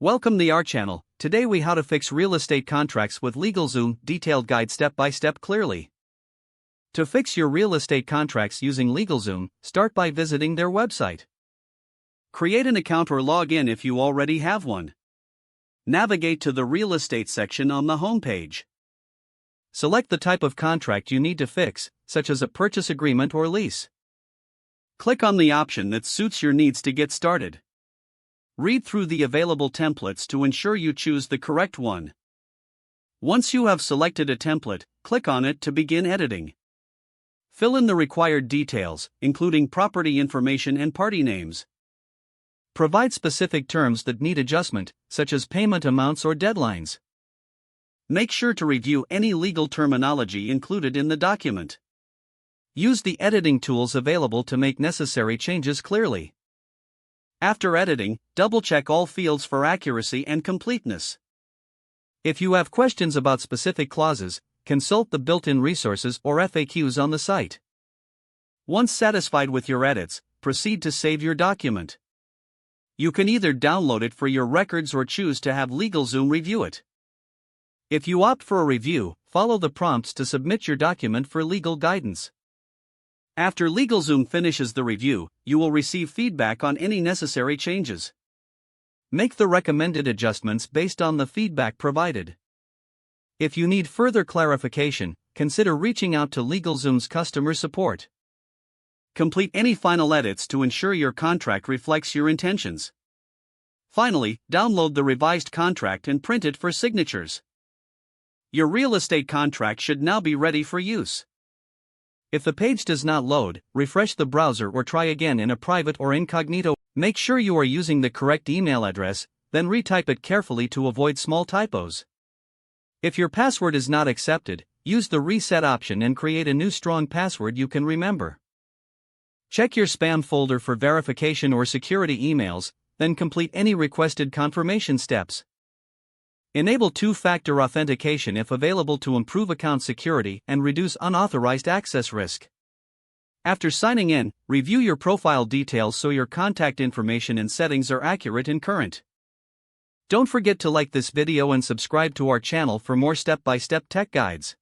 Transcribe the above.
Welcome to our channel. Today we how to fix real estate contracts with LegalZoom, detailed guide step by step clearly. To fix your real estate contracts using LegalZoom, start by visiting their website. Create an account or log in if you already have one. Navigate to the real estate section on the homepage. Select the type of contract you need to fix, such as a purchase agreement or lease. Click on the option that suits your needs to get started. Read through the available templates to ensure you choose the correct one. Once you have selected a template, click on it to begin editing. Fill in the required details, including property information and party names. Provide specific terms that need adjustment, such as payment amounts or deadlines. Make sure to review any legal terminology included in the document. Use the editing tools available to make necessary changes clearly. After editing, double-check all fields for accuracy and completeness. If you have questions about specific clauses, consult the built-in resources or FAQs on the site. Once satisfied with your edits, proceed to save your document. You can either download it for your records or choose to have LegalZoom review it. If you opt for a review, follow the prompts to submit your document for legal guidance. After LegalZoom finishes the review, you will receive feedback on any necessary changes. Make the recommended adjustments based on the feedback provided. If you need further clarification, consider reaching out to LegalZoom's customer support. Complete any final edits to ensure your contract reflects your intentions. Finally, download the revised contract and print it for signatures. Your real estate contract should now be ready for use. If the page does not load, refresh the browser or try again in a private or incognito. Make sure you are using the correct email address, then retype it carefully to avoid small typos. If your password is not accepted, use the reset option and create a new strong password you can remember. Check your spam folder for verification or security emails, then complete any requested confirmation steps. Enable two-factor authentication if available to improve account security and reduce unauthorized access risk. After signing in, review your profile details so your contact information and settings are accurate and current. Don't forget to like this video and subscribe to our channel for more step-by-step tech guides.